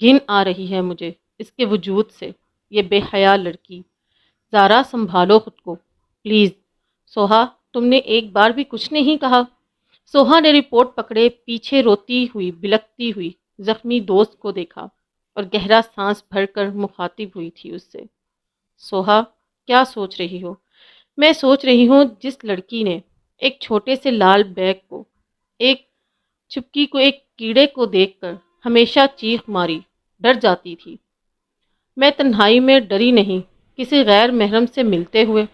گھن آ رہی ہے مجھے اس کے وجود سے، یہ بے حیا لڑکی۔ زارا سنبھالو خود کو پلیز۔ سوہا تم نے ایک بار بھی کچھ نہیں کہا۔ سوہا نے رپورٹ پکڑے پیچھے روتی ہوئی بلکتی ہوئی زخمی دوست کو دیکھا اور گہرا سانس بھر کر مخاطب ہوئی تھی اس سے۔ سوہا کیا سوچ رہی ہو؟ میں سوچ رہی ہوں جس لڑکی نے ایک چھوٹے سے لال بیگ کو، ایک چھپکی کو، ایک کیڑے کو دیکھ کر ہمیشہ چیخ ماری ڈر جاتی تھی۔ میں تنہائی میں ڈری نہیں کسی غیر محرم سے ملتے ہوئے۔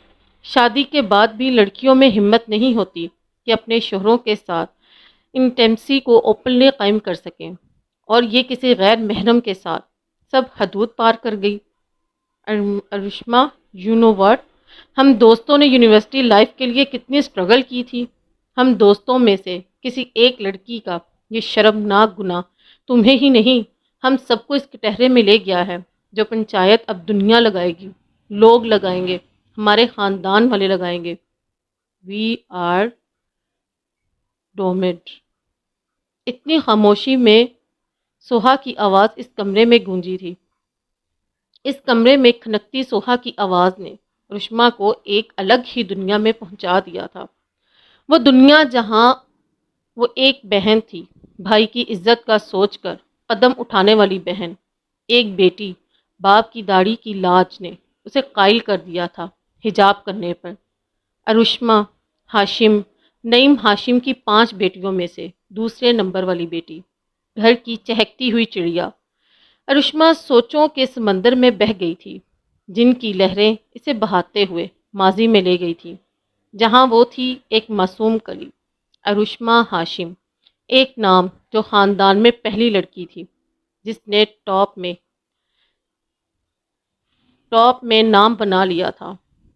شادی کے بعد بھی لڑکیوں میں ہمت نہیں ہوتی کہ اپنے شوہروں کے ساتھ انٹیمسی کو اوپنلی قائم کر سکیں، اور یہ کسی غیر محرم کے ساتھ سب حدود پار کر گئی۔ ارشما، یو نو واٹ، ہم دوستوں نے یونیورسٹی لائف کے لیے کتنی اسٹرگل کی تھی۔ ہم دوستوں میں سے کسی ایک لڑکی کا یہ شرمناک گناہ تمہیں ہی نہیں ہم سب کو اس کٹہرے میں لے گیا ہے، جو پنچایت اب دنیا لگائے گی، لوگ لگائیں گے، ہمارے خاندان والے لگائیں گے۔ We are doomed. اتنی خاموشی میں سوہا کی آواز اس کمرے میں گونجی تھی۔ اس کمرے میں کھنکتی سوہا کی آواز نے رشما کو ایک الگ ہی دنیا میں پہنچا دیا تھا۔ وہ دنیا جہاں وہ ایک بہن تھی، بھائی کی عزت کا سوچ کر قدم اٹھانے والی بہن، ایک بیٹی، باپ کی داڑھی کی لاج نے اسے قائل کر دیا تھا حجاب کرنے پر۔ ارشما ہاشم، نعیم ہاشم کی 5 بیٹیوں میں سے دوسرے نمبر والی بیٹی، گھر کی چہکتی ہوئی چڑیا۔ ارشما سوچوں کے سمندر میں بہہ گئی تھی، جن کی لہریں اسے بہاتے ہوئے ماضی میں لے گئی تھی، جہاں وہ تھی ایک معصوم کلی۔ ارشما ہاشم، ایک نام جو خاندان میں پہلی لڑکی تھی جس نے ٹاپ میں نام بنا لیا تھا۔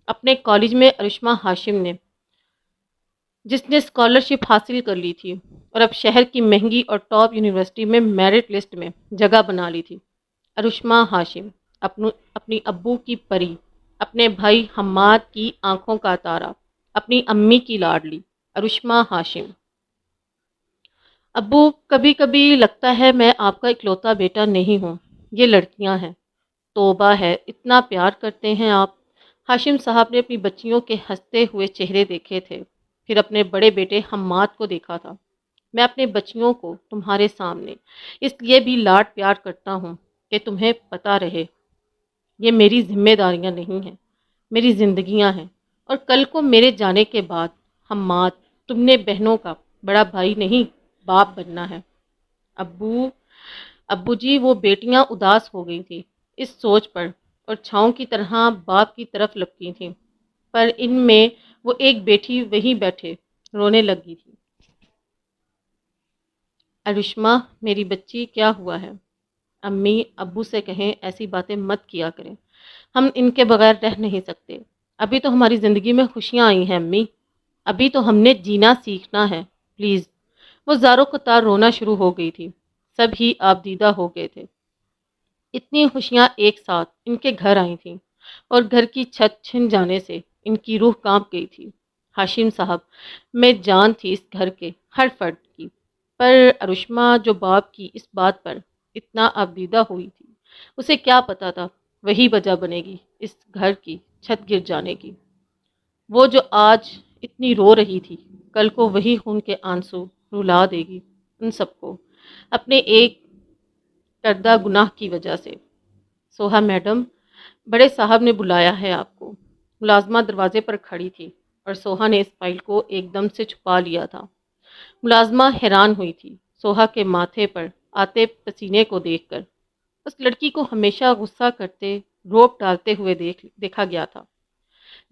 اپنے کالج میں ارشما ہاشم نے، جس نے اسکالرشپ حاصل کر لی تھی اور اب شہر کی مہنگی اور ٹاپ یونیورسٹی میں میرٹ لسٹ میں جگہ بنا لی تھی۔ ارشما ہاشم، اپنی ابو کی پری، اپنے بھائی حماد کی آنکھوں کا تارا، اپنی امی کی لاڈلی ارشما ہاشم۔ ابو، کبھی کبھی لگتا ہے میں آپ کا اکلوتا بیٹا نہیں ہوں، یہ لڑکیاں ہیں۔ توبہ ہے، اتنا پیار کرتے ہیں آپ۔ ہاشم صاحب نے اپنی بچیوں کے ہنستے ہوئے چہرے دیکھے تھے، پھر اپنے بڑے بیٹے حماد کو دیکھا تھا۔ میں اپنے بچیوں کو تمہارے سامنے اس لیے بھی لاڈ پیار کرتا ہوں کہ تمہیں پتہ رہے، یہ میری ذمہ داریاں نہیں ہیں، میری زندگیاں ہیں، اور کل کو میرے جانے کے بعد حماد، تم نے بہنوں کا بڑا بھائی نہیں باپ بننا ہے۔ ابو جی، وہ بیٹیاں اداس ہو گئی تھیں اس سوچ پر اور چھاؤں کی طرح باپ کی طرف لپکی تھیں، پر ان میں وہ ایک بیٹی وہیں بیٹھے رونے لگی تھی۔ ارشما، میری بچی، کیا ہوا ہے؟ امی ابو سے کہیں ایسی باتیں مت کیا کریں، ہم ان کے بغیر رہ نہیں سکتے۔ ابھی تو ہماری زندگی میں خوشیاں آئی ہیں امی، ابھی تو ہم نے جینا سیکھنا ہے، پلیز۔ وہ زاروں قطار رونا شروع ہو گئی تھی، سب ہی آبدیدہ ہو گئے تھے۔ اتنی خوشیاں ایک ساتھ ان کے گھر آئی تھیں اور گھر کی چھت چھن جانے سے ان کی روح کانپ گئی تھی۔ ہاشم صاحب میں جان تھی اس گھر کے ہر فرد کی، پر ارشما جو باپ کی اس بات پر اتنا آبدیدہ ہوئی تھی، اسے کیا پتا تھا وہی وجہ بنے گی اس گھر کی چھت گر جانے کی۔ وہ جو آج اتنی رو رہی تھی، کل کو وہی خون کے آنسو رلا دے گی ان سب کو، اپنے ایک کردہ گناہ کی وجہ سے۔ سوہا میڈم، بڑے صاحب نے بلایا ہے آپ کو۔ ملازمہ دروازے پر کھڑی تھی اور سوہا نے اس فائل کو ایک دم سے چھپا لیا تھا۔ ملازمہ حیران ہوئی تھی سوہا کے ماتھے پر آتے پسینے کو دیکھ کر۔ اس لڑکی کو ہمیشہ غصہ کرتے، روب ڈالتے ہوئے دیکھا گیا تھا۔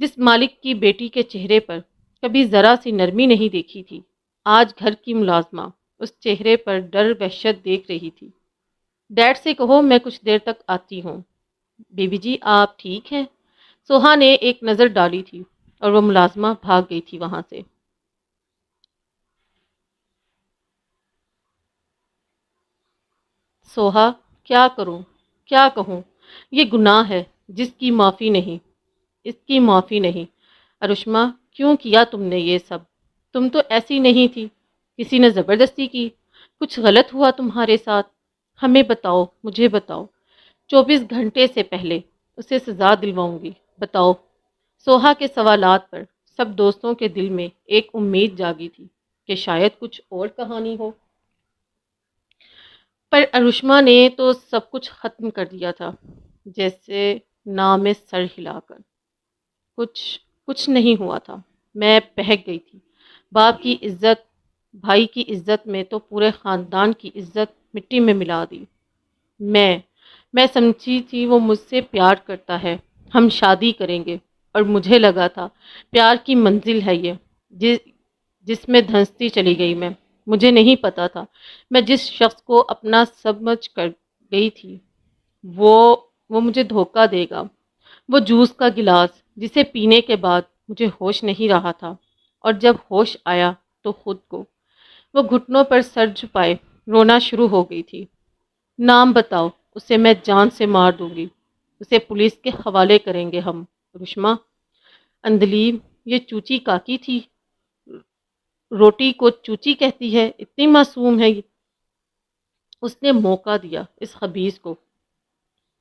جس مالک کی بیٹی کے چہرے پر کبھی ذرا سی نرمی نہیں دیکھی تھی، آج گھر کی ملازمہ اس چہرے پر ڈر وحشت دیکھ رہی تھی۔ ڈیڈ سے کہو میں کچھ دیر تک آتی ہوں۔ بیبی جی، آپ ٹھیک ہیں؟ سوہا نے ایک نظر ڈالی تھی اور وہ ملازمہ بھاگ گئی تھی وہاں سے۔ سوہا، کیا کروں، کیا کہوں؟ یہ گناہ ہے جس کی معافی نہیں، اس کی معافی نہیں۔ ارشما، کیوں کیا تم نے یہ سب؟ تم تو ایسی نہیں تھی، کسی نے زبردستی کی، کچھ غلط ہوا تمہارے ساتھ؟ ہمیں بتاؤ، مجھے بتاؤ، 24 گھنٹے سے پہلے اسے سزا دلواؤں گی، بتاؤ۔ سوہا کے سوالات پر سب دوستوں کے دل میں ایک امید جاگی تھی کہ شاید کچھ اور کہانی ہو، پر ارشما نے تو سب کچھ ختم کر دیا تھا، جیسے نام میں سر ہلا کر۔ کچھ کچھ نہیں ہوا تھا، میں بہک گئی تھی۔ باپ کی عزت، بھائی کی عزت میں تو پورے خاندان کی عزت مٹی میں ملا دی۔ میں میں سمجھی تھی وہ مجھ سے پیار کرتا ہے، ہم شادی کریں گے، اور مجھے لگا تھا پیار کی منزل ہے یہ، جس جس میں دھنستی چلی گئی میں۔ مجھے نہیں پتا تھا میں جس شخص کو اپنا سمجھ کر گئی تھی وہ وہ مجھے دھوکہ دے گا۔ وہ جوس کا گلاس جسے پینے کے بعد مجھے ہوش نہیں رہا تھا، اور جب ہوش آیا تو خود کو، وہ گھٹنوں پر سر جھپائے رونا شروع ہو گئی تھی۔ نام بتاؤ، اسے میں جان سے مار دوں گی، اسے پولیس کے حوالے کریں گے ہم۔ رشما، اندلیب، یہ چوچی کاکی تھی، روٹی کو چوچی کہتی ہے، اتنی معصوم ہے یہ۔ اس نے موقع دیا اس خبیث کو،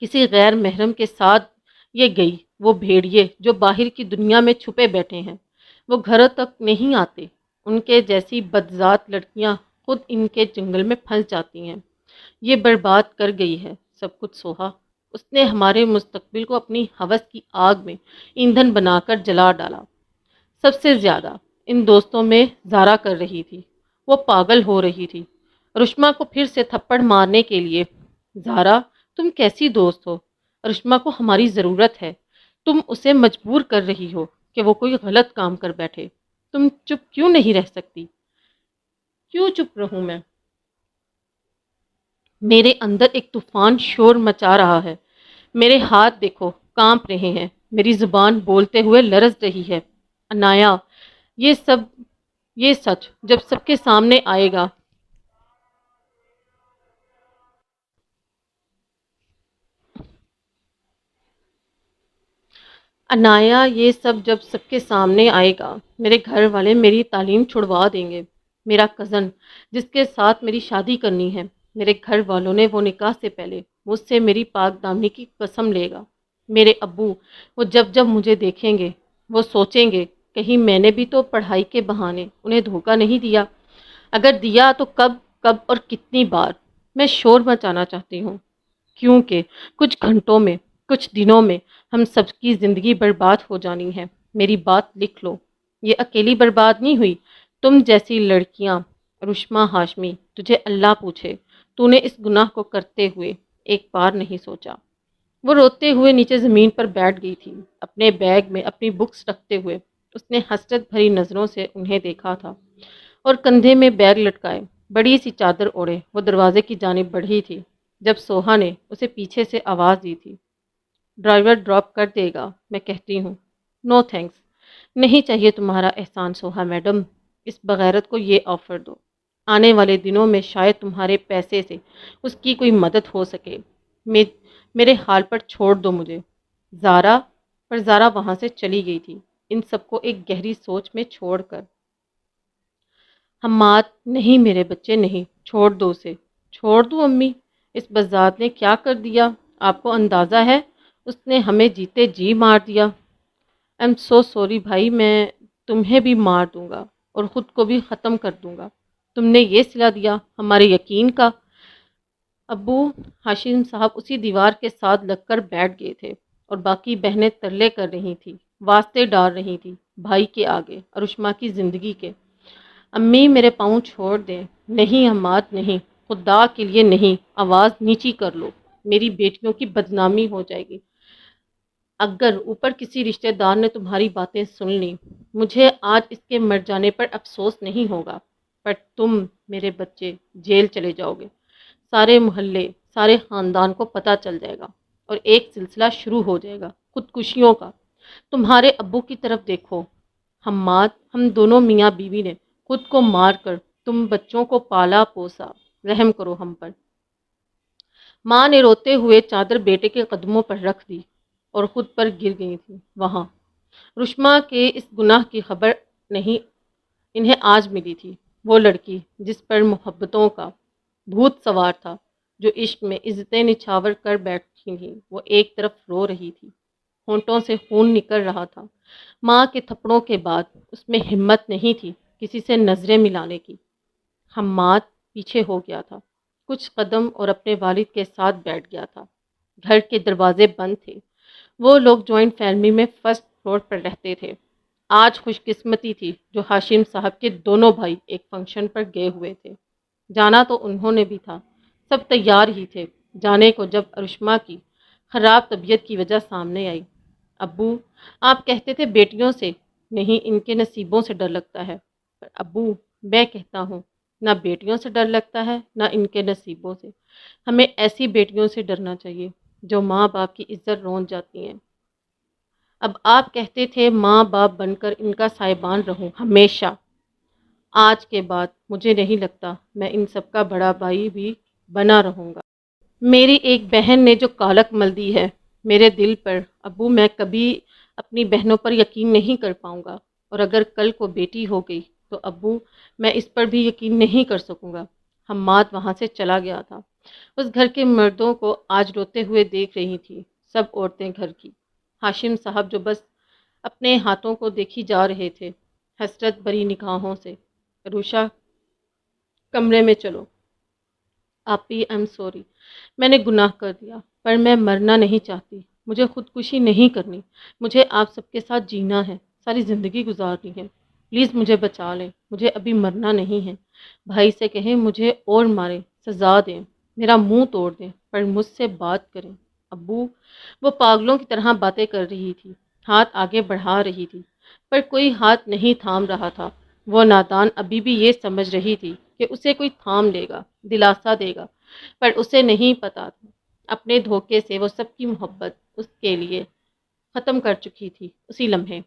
کسی غیر محرم کے ساتھ یہ گئی۔ وہ بھیڑیے جو باہر کی دنیا میں چھپے بیٹھے ہیں، وہ گھروں تک نہیں آتے۔ ان کے جیسی بدذات لڑکیاں خود ان کے جنگل میں پھنس جاتی ہیں۔ یہ برباد کر گئی ہے سب کچھ سوہا۔ اس نے ہمارے مستقبل کو اپنی ہوس کی آگ میں ایندھن بنا کر جلا ڈالا۔ سب سے زیادہ ان دوستوں میں زارا کر رہی تھی، وہ پاگل ہو رہی تھی رشما کو پھر سے تھپڑ مارنے کے لیے۔ زارا، تم کیسی دوست ہو؟ رشما کو ہماری ضرورت ہے، تم اسے مجبور کر رہی ہو کہ وہ کوئی غلط کام کر بیٹھے۔ تم چپ کیوں نہیں رہ سکتی؟ کیوں چپ رہوں میں؟ میرے اندر ایک طوفان شور مچا رہا ہے، میرے ہاتھ دیکھو کانپ رہے ہیں، میری زبان بولتے ہوئے لرز رہی ہے۔ انایا، یہ سب یہ سچ جب سب کے سامنے آئے گا، انایا، یہ سب جب سب کے سامنے آئے گا، میرے گھر والے میری تعلیم چھڑوا دیں گے۔ میرا کزن جس کے ساتھ میری شادی کرنی ہے، میرے گھر والوں نے وہ نکاح سے پہلے مجھ سے میری پاک دامنی کی قسم لے گا۔ میرے ابو، وہ جب جب مجھے دیکھیں گے وہ سوچیں گے کہیں میں نے بھی تو پڑھائی کے بہانے انہیں دھوکہ نہیں دیا۔ اگر دیا تو کب، کب اور کتنی بار؟ میں شور مچانا چاہتی ہوں کیونکہ کچھ گھنٹوں میں، کچھ دنوں میں ہم سب کی زندگی برباد ہو جانی ہے۔ میری بات لکھ لو، یہ اکیلی برباد نہیں ہوئی، تم جیسی لڑکیاں۔ رشما ہاشمی، تجھے اللہ پوچھے تو نے اس گناہ کو کرتے ہوئے ایک بار نہیں سوچا؟ وہ روتے ہوئے نیچے زمین پر بیٹھ گئی تھی، اپنے بیگ میں اپنی بکس رکھتے ہوئے۔ اس نے حسرت بھری نظروں سے انہیں دیکھا تھا، اور کندھے میں بیگ لٹکائے بڑی سی چادر اوڑھے وہ دروازے کی جانب بڑھی تھی، جب سوہا نے اسے پیچھے سے آواز دی تھی، ڈرائیور ڈراپ کر دے گا، میں کہتی ہوں۔ نو تھینکس، نہیں چاہیے تمہارا احسان سوہا میڈم، اس بغیرت کو یہ آفر دو، آنے والے دنوں میں شاید تمہارے پیسے سے اس کی کوئی مدد ہو سکے۔ میں میرے حال پر چھوڑ دو مجھے۔ زارا، پر زارا وہاں سے چلی گئی تھی ان سب کو ایک گہری سوچ میں چھوڑ کر۔ حماد، نہیں میرے بچے نہیں، چھوڑ دو اسے۔ چھوڑ دوں امی؟ اس بزاد نے کیا کر دیا؟ آپ کو اندازہ ہے؟ اس نے ہمیں جیتے جی مار دیا۔ ایم سو سوری بھائی، میں تمہیں بھی مار دوں گا اور خود کو بھی ختم کر دوں گا۔ تم نے یہ صلہ دیا ہمارے یقین کا۔ ابو، ہاشم صاحب اسی دیوار کے ساتھ لگ کر بیٹھ گئے تھے، اور باقی بہنیں ترلے کر رہی تھیں، واسطے ڈال رہی تھیں بھائی کے آگے، ارشما کی زندگی کے۔ امی، میرے پاؤں چھوڑ دیں۔ نہیں حماد، نہیں، خدا کے لیے نہیں، آواز نیچی کر لو، میری بیٹیوں کی بدنامی ہو جائے گی۔ اگر اوپر کسی رشتہ دار نے تمہاری باتیں سن لیں، مجھے آج اس کے مر جانے پر افسوس نہیں ہوگا، پر تم میرے بچے جیل چلے جاؤ گے، سارے محلے، سارے خاندان کو پتہ چل جائے گا، اور ایک سلسلہ شروع ہو جائے گا خودکشیوں کا۔ تمہارے ابو کی طرف دیکھو حماد، ہم دونوں میاں بیوی نے خود کو مار کر تم بچوں کو پالا پوسا، رحم کرو ہم پر۔ ماں نے روتے ہوئے چادر بیٹے کے قدموں پر رکھ دی اور خود پر گر گئی تھی۔ وہاں رشما کے اس گناہ کی خبر نہیں انہیں آج ملی تھی، وہ لڑکی جس پر محبتوں کا بھوت سوار تھا، جو عشق میں عزتیں نچھاور کر بیٹھی تھیں، وہ ایک طرف رو رہی تھی، ہونٹوں سے خون نکل رہا تھا۔ ماں کے تھپڑوں کے بعد اس میں ہمت نہیں تھی کسی سے نظریں ملانے کی۔ حماد پیچھے ہو گیا تھا، کچھ قدم اور اپنے والد کے ساتھ بیٹھ گیا تھا۔ گھر کے دروازے بند تھے۔ وہ لوگ جوائنٹ فیملی میں فرسٹ فلور پر رہتے تھے۔ آج خوش قسمتی تھی جو ہاشم صاحب کے دونوں بھائی ایک فنکشن پر گئے ہوئے تھے۔ جانا تو انہوں نے بھی تھا، سب تیار ہی تھے جانے کو جب ارشما کی خراب طبیعت کی وجہ سامنے آئی۔ ابو، آپ کہتے تھے بیٹیوں سے نہیں ان کے نصیبوں سے ڈر لگتا ہے، پر ابو میں کہتا ہوں نہ بیٹیوں سے ڈر لگتا ہے نہ ان کے نصیبوں سے۔ ہمیں ایسی بیٹیوں سے ڈرنا چاہیے جو ماں باپ کی عزت رون جاتی ہیں۔ اب آپ کہتے تھے ماں باپ بن کر ان کا سائبان رہوں ہمیشہ۔ آج کے بعد مجھے نہیں لگتا میں ان سب کا بڑا بھائی بھی بنا رہوں گا۔ میری ایک بہن نے جو کالک مل دی ہے میرے دل پر، ابو میں کبھی اپنی بہنوں پر یقین نہیں کر پاؤں گا، اور اگر کل کو بیٹی ہو گئی تو ابو میں اس پر بھی یقین نہیں کر سکوں گا۔ حماد وہاں سے چلا گیا تھا۔ اس گھر کے مردوں کو آج روتے ہوئے دیکھ رہی تھی، سب عورتیں گھر کی۔ ہاشم صاحب جو بس اپنے ہاتھوں کو دیکھی جا رہے تھے حسرت بری نگاہوں سے۔ روشا، کمرے میں چلو۔ آپی ایم سوری، میں نے گناہ کر دیا، پر میں مرنا نہیں چاہتی، مجھے خودکشی نہیں کرنی، مجھے آپ سب کے ساتھ جینا ہے، ساری زندگی گزارنی ہے، پلیز مجھے بچا لیں، مجھے ابھی مرنا نہیں ہے۔ بھائی سے کہیں مجھے اور مارے، سزا دیں، میرا منہ توڑ دیں، پر مجھ سے بات کریں۔ ابو، وہ پاگلوں کی طرح باتیں کر رہی تھی، ہاتھ آگے بڑھا رہی تھی، پر کوئی ہاتھ نہیں تھام رہا تھا۔ وہ نادان ابھی بھی یہ سمجھ رہی تھی کہ اسے کوئی تھام لے گا، دلاسا دے گا، پر اسے نہیں پتا تھا اپنے دھوکے سے وہ سب کی محبت اس کے لیے ختم کر چکی تھی اسی لمحے۔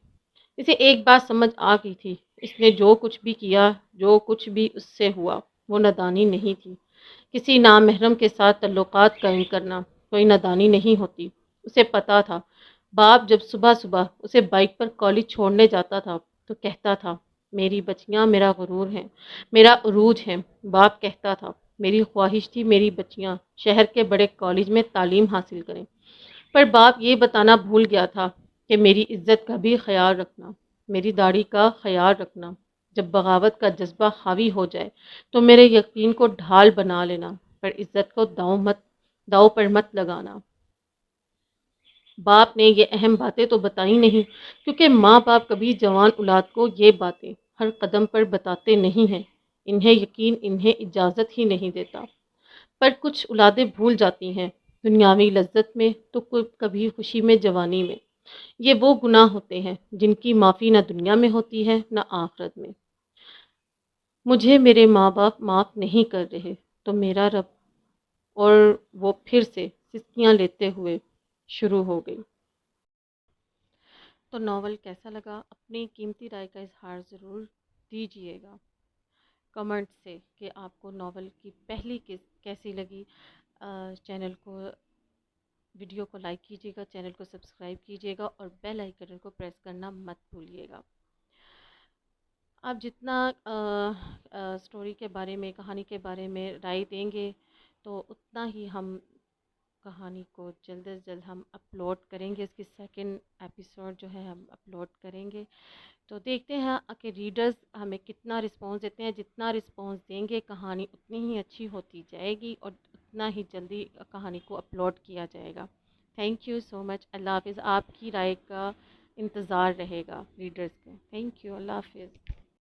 اسے ایک بات سمجھ آ گئی تھی، اس نے جو کچھ بھی کیا، جو کچھ بھی اس سے ہوا، وہ نادانی نہیں تھی۔ کسی نامحرم کے ساتھ تعلقات قائم کرنا کوئی نادانی نہیں ہوتی۔ اسے پتا تھا باپ جب صبح صبح اسے بائک پر کالج چھوڑنے جاتا تھا تو کہتا تھا میری بچیاں میرا غرور ہیں، میرا عروج ہیں۔ باپ کہتا تھا میری خواہش تھی میری بچیاں شہر کے بڑے کالج میں تعلیم حاصل کریں، پر باپ یہ بتانا بھول گیا تھا کہ میری عزت کا بھی خیال رکھنا، میری داڑھی کا خیال رکھنا۔ جب بغاوت کا جذبہ حاوی ہو جائے تو میرے یقین کو ڈھال بنا لینا، پر عزت کو داؤ پر مت لگانا۔ باپ نے یہ اہم باتیں تو بتائی نہیں، کیونکہ ماں باپ کبھی جوان اولاد کو یہ باتیں ہر قدم پر بتاتے نہیں ہیں، انہیں یقین انہیں اجازت ہی نہیں دیتا۔ پر کچھ اولادیں بھول جاتی ہیں، دنیاوی لذت میں تو کبھی خوشی میں جوانی میں۔ یہ وہ گناہ ہوتے ہیں جن کی معافی نہ دنیا میں ہوتی ہے نہ آخرت میں۔ مجھے میرے ماں باپ معاف نہیں کر رہے تو میرا رب، اور وہ پھر سے سسکیاں لیتے ہوئے شروع ہو گئی۔ تو ناول کیسا لگا؟ اپنی قیمتی رائے کا اظہار ضرور دیجیے گا کمنٹ سے کہ آپ کو ناول کی پہلی قسط کیسی لگی۔ چینل کو ویڈیو کو لائک کیجیے گا، چینل کو سبسکرائب کیجیے گا، اور بیل آئیکن کو پریس کرنا مت بھولیے گا۔ آپ جتنا سٹوری کے بارے میں، کہانی کے بارے میں رائے دیں گے تو اتنا ہی ہم کہانی کو جلد از جلد ہم اپلوڈ کریں گے، اس کی سیکنڈ ایپیسوڈ جو ہے ہم اپلوڈ کریں گے۔ تو دیکھتے ہیں کہ ریڈرز ہمیں کتنا رسپانس دیتے ہیں۔ جتنا رسپانس دیں گے کہانی اتنی ہی اچھی ہوتی جائے گی اور اتنا ہی جلدی کہانی کو اپلوڈ کیا جائے گا۔ تھینک یو سو مچ۔ اللہ حافظ۔ آپ کی رائے کا انتظار رہے گا ریڈرز کے۔ Thank you. اللہ حافظ۔